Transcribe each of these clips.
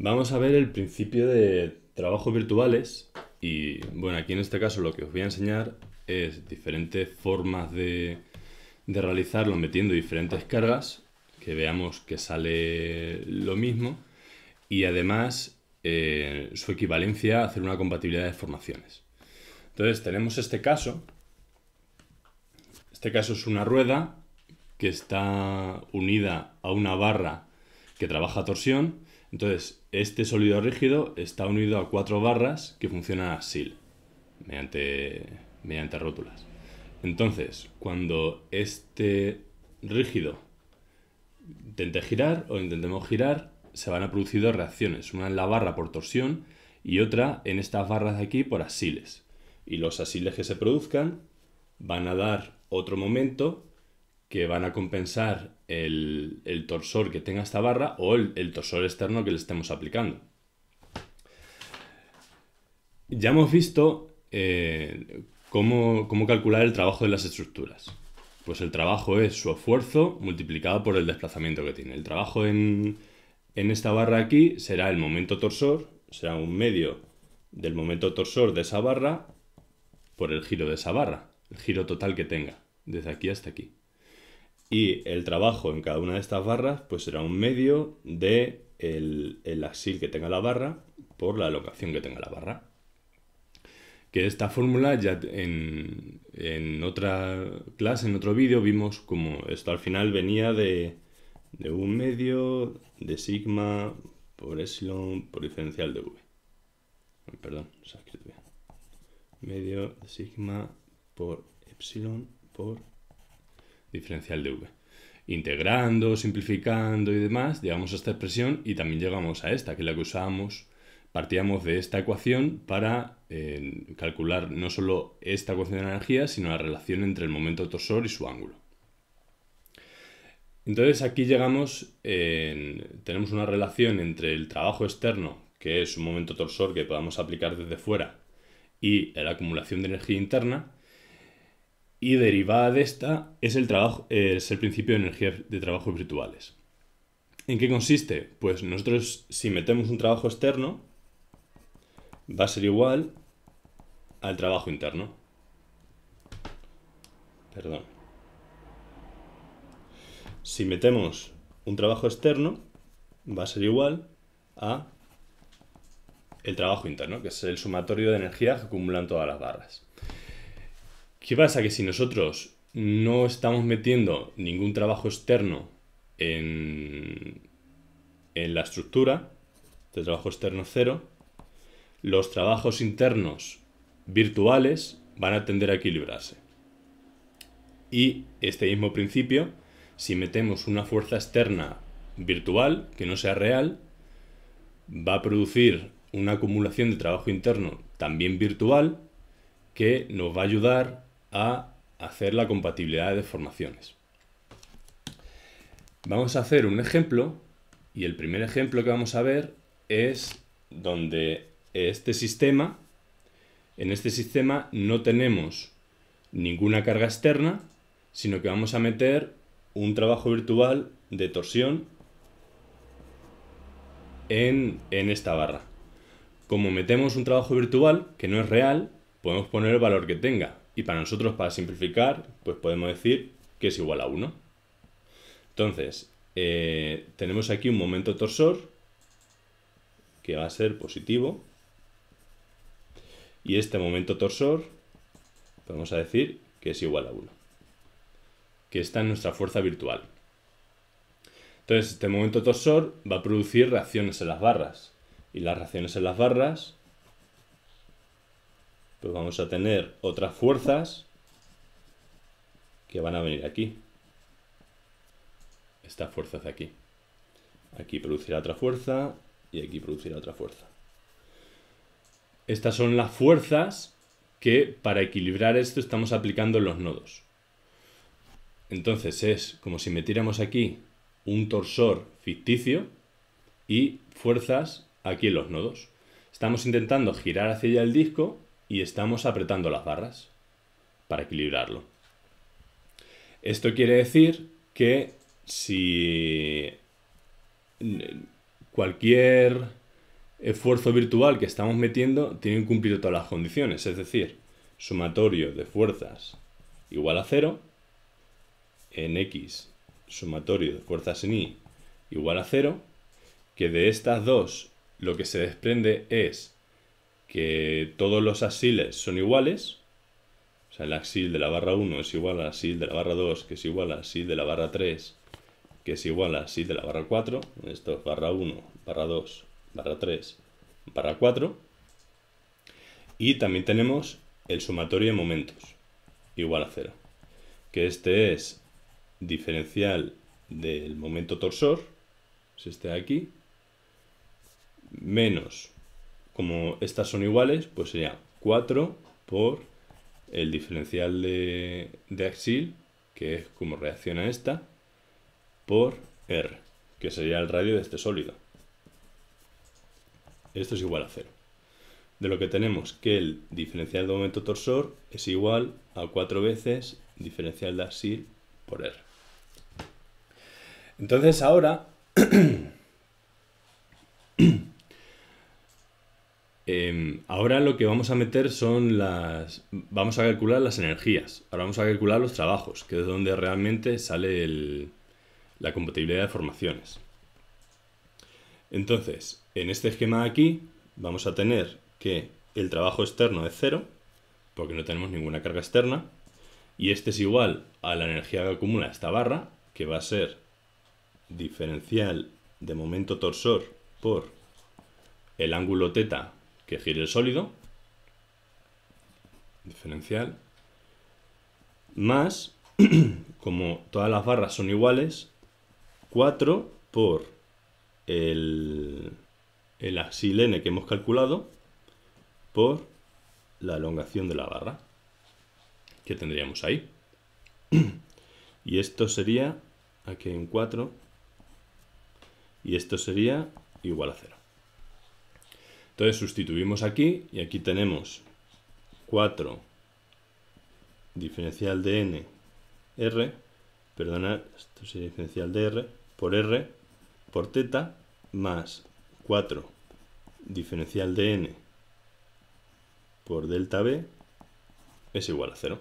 Vamos a ver el principio de trabajos virtuales y bueno, aquí en este caso lo que os voy a enseñar es diferentes formas de realizarlo metiendo diferentes cargas, que veamos que sale lo mismo y además su equivalencia a hacer una compatibilidad de formaciones. Entonces tenemos este caso es una rueda que está unida a una barra que trabaja torsión. Entonces, este sólido rígido está unido a 4 barras que funcionan a SIL, mediante rótulas. Entonces, cuando este rígido intente girar o intentemos girar, se van a producir dos reacciones, una en la barra por torsión y otra en estas barras de aquí por asiles. Y los asiles que se produzcan van a dar otro momento que van a compensar el torsor que tenga esta barra o el torsor externo que le estemos aplicando. Ya hemos visto cómo calcular el trabajo de las estructuras. Pues el trabajo es su esfuerzo multiplicado por el desplazamiento que tiene. El trabajo en esta barra aquí será el momento torsor, será un medio del momento torsor de esa barra por el giro de esa barra, el giro total que tenga, desde aquí hasta aquí. Y el trabajo en cada una de estas barras pues será un medio de el asil que tenga la barra por la elongación que tenga la barra. Que esta fórmula ya en otra clase, en otro vídeo, vimos como esto al final venía de un medio de sigma por epsilon por diferencial de v. Perdón, se ha escrito bien. Medio de sigma por epsilon por diferencial de v. Integrando, simplificando y demás, llegamos a esta expresión y también llegamos a esta, que es la que usábamos. Partíamos de esta ecuación para calcular no solo esta ecuación de energía, sino la relación entre el momento torsor y su ángulo. Entonces aquí tenemos una relación entre el trabajo externo, que es un momento torsor que podamos aplicar desde fuera, y la acumulación de energía interna. Y derivada de esta es el principio de energía de trabajos virtuales. ¿En qué consiste? Pues nosotros, si metemos un trabajo externo, va a ser igual al trabajo interno. Perdón. Si metemos un trabajo externo, va a ser igual a el trabajo interno, que es el sumatorio de energía que acumulan todas las barras. ¿Qué pasa? Que si nosotros no estamos metiendo ningún trabajo externo en la estructura, de trabajo externo 0, los trabajos internos virtuales van a tender a equilibrarse. Y este mismo principio, si metemos una fuerza externa virtual, que no sea real, va a producir una acumulación de trabajo interno también virtual que nos va a ayudar a hacer la compatibilidad de deformaciones. Vamos a hacer un ejemplo y el primer ejemplo que vamos a ver es donde en este sistema no tenemos ninguna carga externa, sino que vamos a meter un trabajo virtual de torsión en esta barra. Como metemos un trabajo virtual que no es real, podemos poner el valor que tenga. Y para nosotros, para simplificar, pues podemos decir que es igual a 1. Entonces, tenemos aquí un momento torsor que va a ser positivo. Y este momento torsor, podemos decir que es igual a 1. Que está en nuestra fuerza virtual. Entonces, este momento torsor va a producir reacciones en las barras. Y las reacciones en las barras, pues vamos a tener otras fuerzas que van a venir aquí. Estas fuerzas de aquí. Aquí producirá otra fuerza y aquí producirá otra fuerza. Estas son las fuerzas que para equilibrar esto estamos aplicando en los nodos. Entonces es como si metiéramos aquí un torsor ficticio y fuerzas aquí en los nodos. Estamos intentando girar hacia allá el disco y estamos apretando las barras para equilibrarlo. Esto quiere decir que si cualquier esfuerzo virtual que estamos metiendo tiene que cumplir todas las condiciones, es decir, sumatorio de fuerzas igual a 0, en X sumatorio de fuerzas en Y igual a 0, que de estas dos lo que se desprende es que todos los axiles son iguales, o sea, el axil de la barra 1 es igual al axil de la barra 2, que es igual al axil de la barra 3, que es igual al axil de la barra 4, esto es barra 1, barra 2, barra 3, barra 4, y también tenemos el sumatorio de momentos, igual a 0, que este es diferencial del momento torsor, es este de aquí, menos, como estas son iguales, pues sería 4 por el diferencial de axil, que es como reacciona esta, por R, que sería el radio de este sólido. Esto es igual a 0. De lo que tenemos que el diferencial de momento torsor es igual a 4 veces diferencial de axil por R. Entonces ahora ahora lo que vamos a meter son vamos a calcular las energías. Ahora vamos a calcular los trabajos, que es donde realmente sale la compatibilidad de formaciones. Entonces, en este esquema de aquí vamos a tener que el trabajo externo es 0, porque no tenemos ninguna carga externa, y este es igual a la energía que acumula esta barra, que va a ser diferencial de momento torsor por el ángulo θ que gire el sólido, diferencial, más, como todas las barras son iguales, 4 por el axil n que hemos calculado por la elongación de la barra que tendríamos ahí. Y esto sería, aquí hay un 4, y esto sería igual a 0. Entonces sustituimos aquí y aquí tenemos 4 diferencial de n r, perdonad, esto sería diferencial de r por θ más 4 diferencial de n por delta b es igual a 0.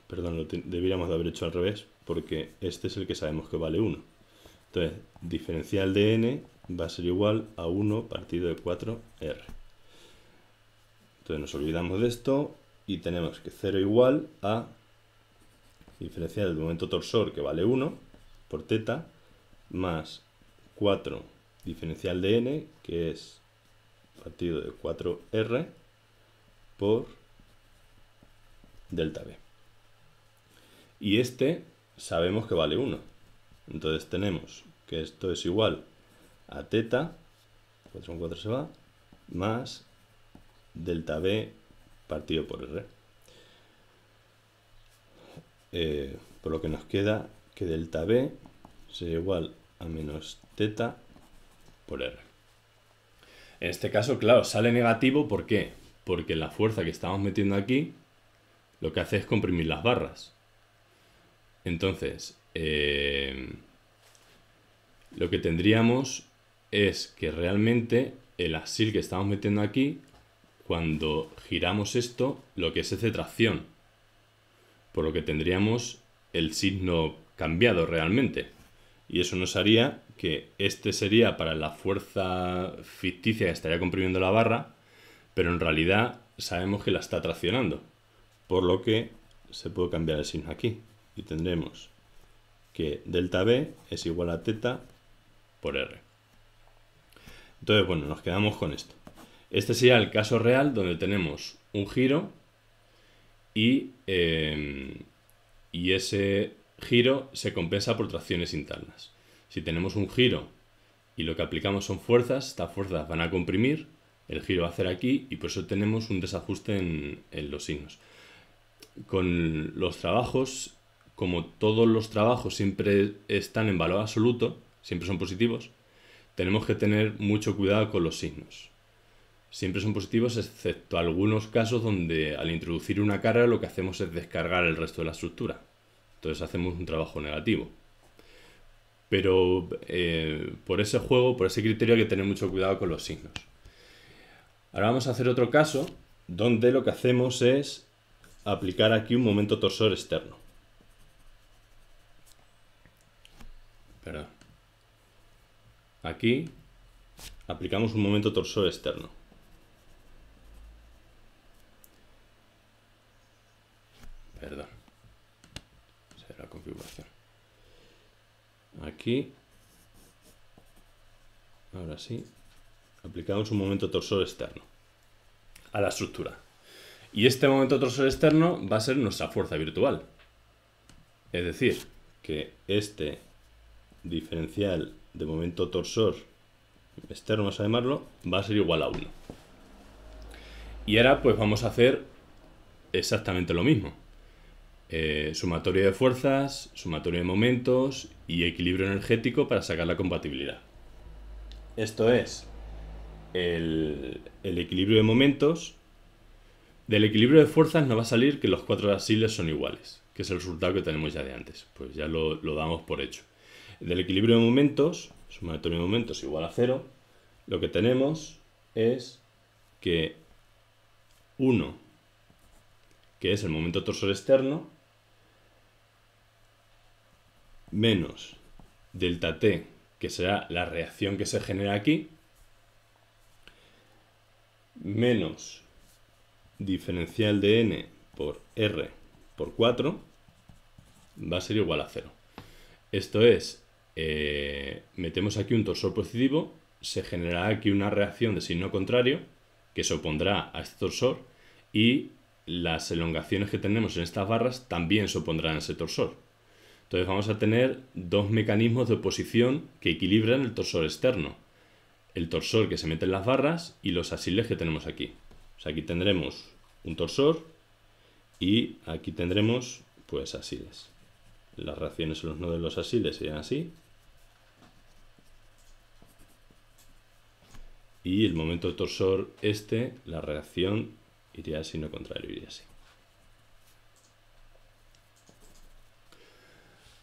Perdón, deberíamos de haber hecho al revés, porque este es el que sabemos que vale 1. Entonces, diferencial de n va a ser igual a 1 partido de 4r. Entonces nos olvidamos de esto y tenemos que 0 igual a diferencial del momento torsor, que vale 1 por θ, más 4 diferencial de n, que es partido de 4r por delta b. Y este sabemos que vale 1. Entonces tenemos que esto es igual a θ, 4 con 4 se va, más delta b partido por r. Por lo que nos queda que delta b sería igual a menos θ por r. En este caso, claro, sale negativo. ¿Por qué? Porque la fuerza que estamos metiendo aquí lo que hace es comprimir las barras. Entonces, lo que tendríamos es que realmente el axil que estamos metiendo aquí, cuando giramos esto, lo que es de tracción. Por lo que tendríamos el signo cambiado realmente. Y eso nos haría que este sería para la fuerza ficticia que estaría comprimiendo la barra, pero en realidad sabemos que la está traccionando. Por lo que se puede cambiar el signo aquí. Y tendremos que delta b es igual a θ por r. Entonces, bueno, nos quedamos con esto. Este sería el caso real donde tenemos un giro y ese giro se compensa por tracciones internas. Si tenemos un giro y lo que aplicamos son fuerzas, estas fuerzas van a comprimir, el giro va a hacer aquí y por eso tenemos un desajuste en los signos. Con los trabajos, como todos los trabajos siempre están en valor absoluto, siempre son positivos, tenemos que tener mucho cuidado con los signos. Siempre son positivos, excepto algunos casos donde al introducir una carga lo que hacemos es descargar el resto de la estructura. Entonces hacemos un trabajo negativo. Pero por ese juego, por ese criterio hay que tener mucho cuidado con los signos. Ahora vamos a hacer otro caso donde lo que hacemos es aplicar aquí un momento torsor externo. Perdón. Aquí aplicamos un momento torsor externo. Perdón. Será la configuración. Aquí. Ahora sí. Aplicamos un momento torsor externo a la estructura. Y este momento torsor externo va a ser nuestra fuerza virtual. Es decir, que este diferencial de momento torsor externo, vamos a llamarlo, va a ser igual a 1. Y ahora pues vamos a hacer exactamente lo mismo. Sumatorio de fuerzas, sumatorio de momentos y equilibrio energético para sacar la compatibilidad. Esto es el equilibrio de momentos. Del equilibrio de fuerzas nos va a salir que los 4 asiles son iguales, que es el resultado que tenemos ya de antes. Pues ya lo damos por hecho. Del equilibrio de momentos, sumatorio de momentos igual a 0, lo que tenemos es que 1, que es el momento torsor externo, menos delta T, que será la reacción que se genera aquí, menos diferencial de n por r por 4, va a ser igual a 0. Esto es, metemos aquí un torsor positivo, se generará aquí una reacción de signo contrario que se opondrá a este torsor y las elongaciones que tenemos en estas barras también se opondrán a ese torsor. Entonces vamos a tener dos mecanismos de oposición que equilibran el torsor externo. El torsor que se mete en las barras y los asiles que tenemos aquí. O sea, aquí tendremos un torsor y aquí tendremos pues asiles. Las reacciones en los nodos de los asiles serían así. Y el momento torsor la reacción iría al signo contrario, iría así.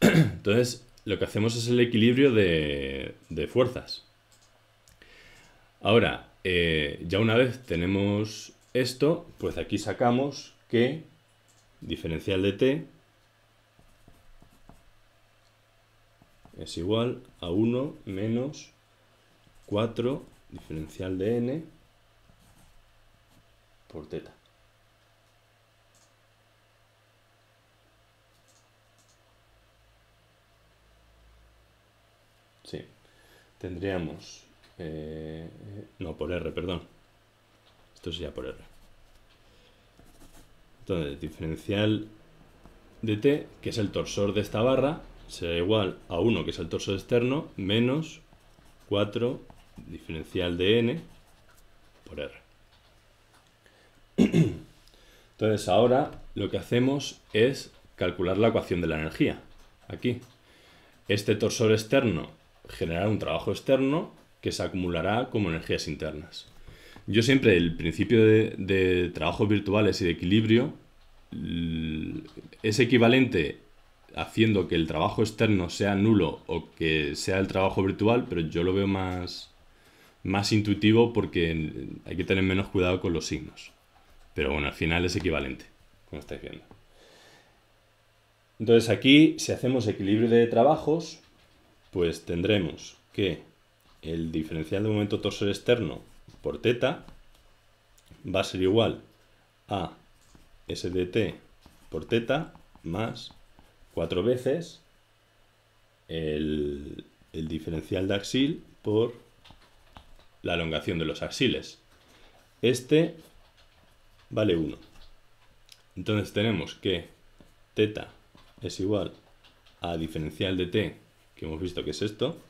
Entonces, lo que hacemos es el equilibrio de fuerzas. Ahora, ya una vez tenemos esto, pues de aquí sacamos que diferencial de t es igual a 1 menos 4 diferencial de n por teta. Sí, tendríamos... no, por r, perdón. Esto sería por r. Entonces, diferencial de t, que es el torsor de esta barra, será igual a 1, que es el torsor externo, menos 4 diferencial de n por r. Entonces ahora lo que hacemos es calcular la ecuación de la energía. Aquí. Este torsor externo generará un trabajo externo que se acumulará como energías internas. Yo siempre el principio de trabajos virtuales y de equilibrio es equivalente haciendo que el trabajo externo sea nulo o que sea el trabajo virtual, pero yo lo veo más intuitivo porque hay que tener menos cuidado con los signos. Pero bueno, al final es equivalente, como estáis viendo. Entonces aquí, si hacemos equilibrio de trabajos, pues tendremos que el diferencial de momento torsor externo por teta va a ser igual a S de t por teta más 4 veces el diferencial de axil por la elongación de los axiles. Este vale 1. Entonces tenemos que teta es igual a diferencial de t, que hemos visto que es esto,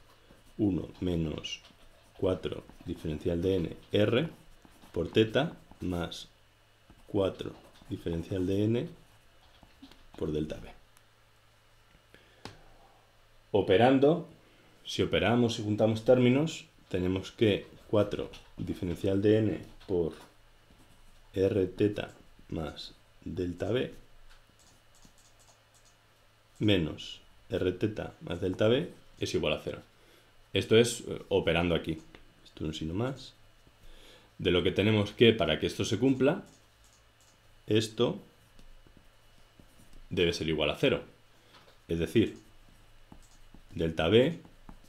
1 menos 4 diferencial de n r por teta más 4 diferencial de n por delta b. Operando, si operamos y juntamos términos, tenemos que 4 diferencial de n por r teta más delta b menos r teta más delta b es igual a 0. Esto es operando aquí. Esto es un signo más. De lo que tenemos que, para que esto se cumpla, esto debe ser igual a 0. Es decir, delta B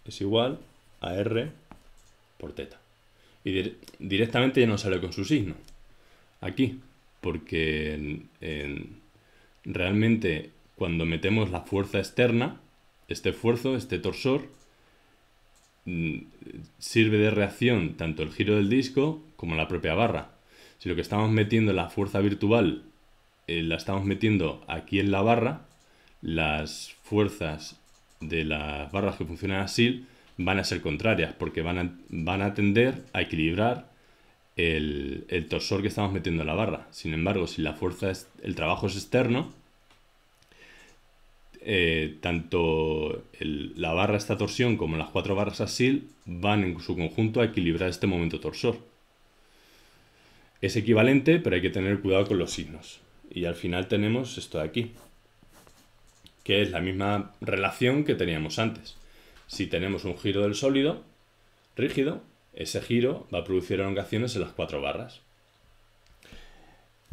es igual a R por teta. Y directamente ya no sale con su signo. Aquí. Porque realmente cuando metemos la fuerza externa, este esfuerzo, este torsor, sirve de reacción tanto el giro del disco como la propia barra. Si lo que estamos metiendo la fuerza virtual la estamos metiendo aquí en la barra, las fuerzas de las barras que funcionan así van a ser contrarias porque van a tender a equilibrar el torsor que estamos metiendo en la barra. Sin embargo, si el trabajo es externo, tanto la barra esta torsión como las 4 barras asil van en su conjunto a equilibrar este momento torsor. Es equivalente, pero hay que tener cuidado con los signos. Y al final tenemos esto de aquí, que es la misma relación que teníamos antes. Si tenemos un giro del sólido rígido, ese giro va a producir elongaciones en las 4 barras.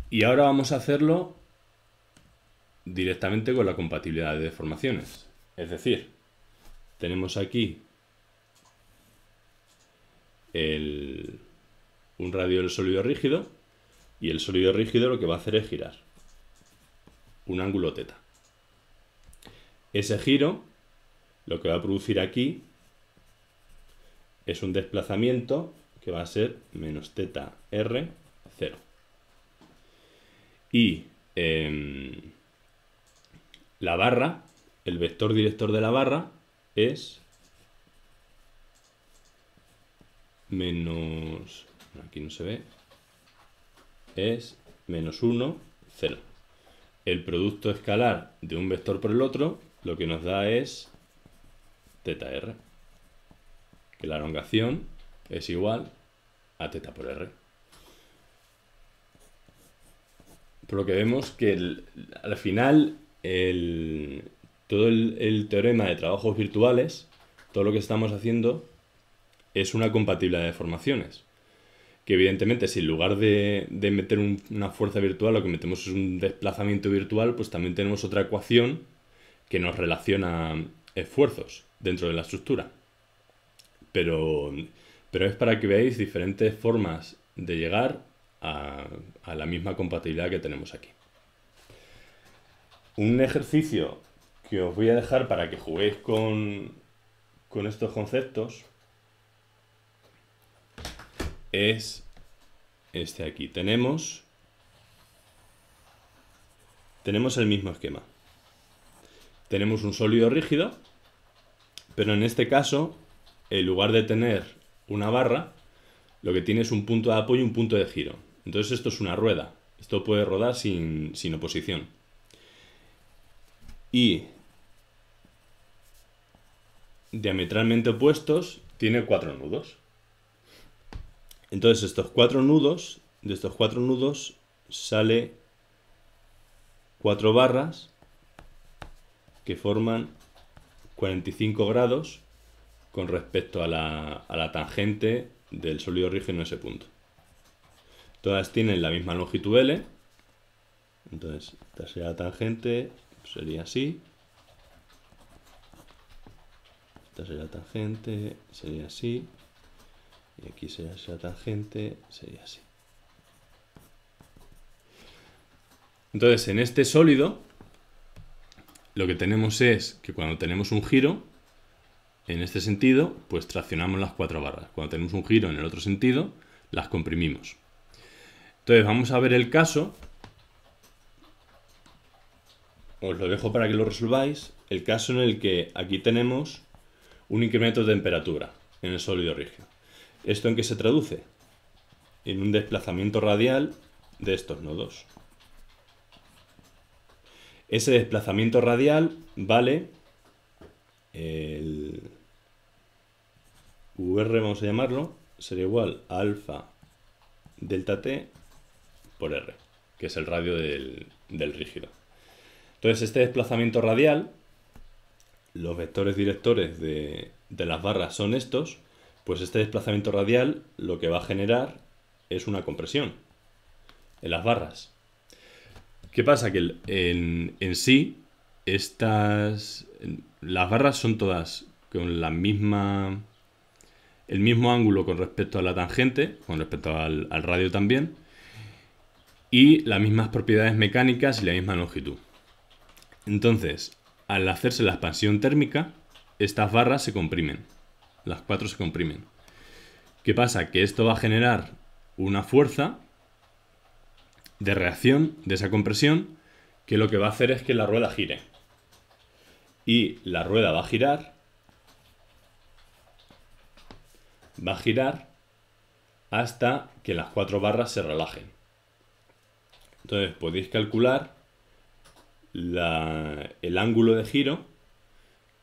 Y ahora vamos a hacerlo directamente con la compatibilidad de deformaciones. Es decir, tenemos aquí un radio del sólido rígido y el sólido rígido lo que va a hacer es girar un ángulo teta. Ese giro lo que va a producir aquí es un desplazamiento que va a ser menos teta R 0. Y la barra, el vector director de la barra es menos, aquí no se ve, es menos 1, 0. El producto escalar de un vector por el otro lo que nos da es teta R, que la elongación es igual a teta por R. Por lo que vemos que al final todo el teorema de trabajos virtuales, todo lo que estamos haciendo es una compatibilidad de deformaciones. Que evidentemente si en lugar de meter una fuerza virtual lo que metemos es un desplazamiento virtual, pues también tenemos otra ecuación que nos relaciona esfuerzos dentro de la estructura. Pero es para que veáis diferentes formas de llegar a la misma compatibilidad que tenemos aquí. Un ejercicio que os voy a dejar para que juguéis con estos conceptos es este aquí. Tenemos el mismo esquema. Tenemos un sólido rígido, pero en este caso, en lugar de tener una barra, lo que tiene es un punto de apoyo y un punto de giro. Entonces esto es una rueda. Esto puede rodar sin oposición. Y diametralmente opuestos tiene 4 nudos. Entonces de estos 4 nudos sale 4 barras que forman 45 grados con respecto a la tangente del sólido rígido en ese punto. Todas tienen la misma longitud L. Entonces esta sería la tangente, sería así. Esta sería la tangente, sería así. Y aquí sería esa tangente, sería así. Entonces, en este sólido, lo que tenemos es que cuando tenemos un giro, en este sentido, pues traccionamos las 4 barras. Cuando tenemos un giro en el otro sentido, las comprimimos. Entonces, vamos a ver el caso. Os lo dejo para que lo resolváis. El caso en el que aquí tenemos un incremento de temperatura en el sólido rígido. ¿Esto en qué se traduce? En un desplazamiento radial de estos nodos. Ese desplazamiento radial vale el VR, vamos a llamarlo, sería igual a alfa delta t por R, que es el radio del rígido. Entonces este desplazamiento radial los vectores directores de las barras son estos, pues este desplazamiento radial lo que va a generar es una compresión en las barras. ¿Qué pasa? Que en sí, las barras son todas con el mismo ángulo con respecto a la tangente, con respecto al radio también, y las mismas propiedades mecánicas y la misma longitud. Entonces, al hacerse la expansión térmica, estas barras se comprimen. Las 4 se comprimen. ¿Qué pasa? Que esto va a generar una fuerza de reacción de esa compresión que lo que va a hacer es que la rueda gire. Y la rueda va a girar hasta que las 4 barras se relajen. Entonces podéis calcular el ángulo de giro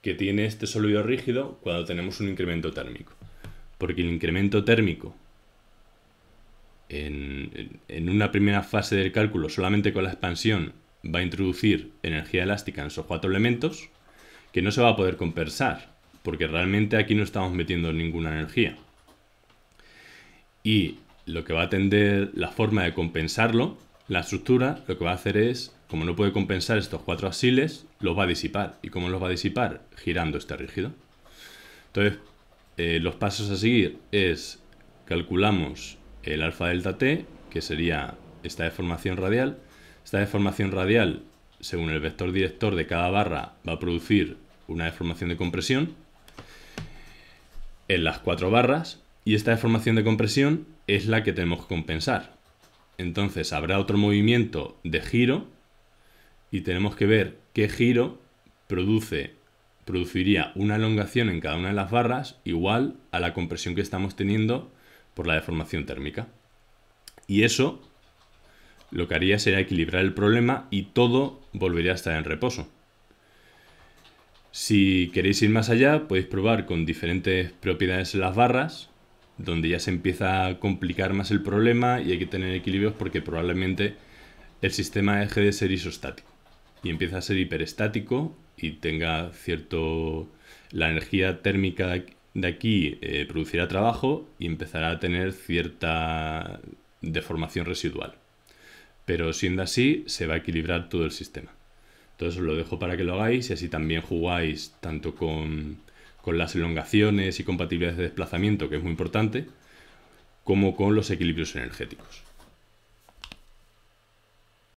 que tiene este sólido rígido cuando tenemos un incremento térmico. Porque el incremento térmico en una primera fase del cálculo, solamente con la expansión, va a introducir energía elástica en esos 4 elementos que no se va a poder compensar, porque realmente aquí no estamos metiendo ninguna energía. Y lo que va a tender la forma de compensarlo, la estructura, lo que va a hacer es, como no puede compensar estos 4 axiles, los va a disipar. ¿Y cómo los va a disipar? Girando este rígido. Entonces, los pasos a seguir es, calculamos el alfa delta t, que sería esta deformación radial. Esta deformación radial, según el vector director de cada barra, va a producir una deformación de compresión en las 4 barras, y esta deformación de compresión es la que tenemos que compensar. Entonces habrá otro movimiento de giro y tenemos que ver qué giro produciría una elongación en cada una de las barras igual a la compresión que estamos teniendo por la deformación térmica. Y eso lo que haría sería equilibrar el problema y todo volvería a estar en reposo. Si queréis ir más allá, podéis probar con diferentes propiedades en las barras, donde ya se empieza a complicar más el problema y hay que tener equilibrios porque probablemente el sistema deje de ser isostático y empieza a ser hiperestático y tenga la energía térmica de aquí producirá trabajo y empezará a tener cierta deformación residual. Pero siendo así, se va a equilibrar todo el sistema. Entonces os lo dejo para que lo hagáis y así también jugáis tanto con las elongaciones y compatibilidades de desplazamiento, que es muy importante, como con los equilibrios energéticos.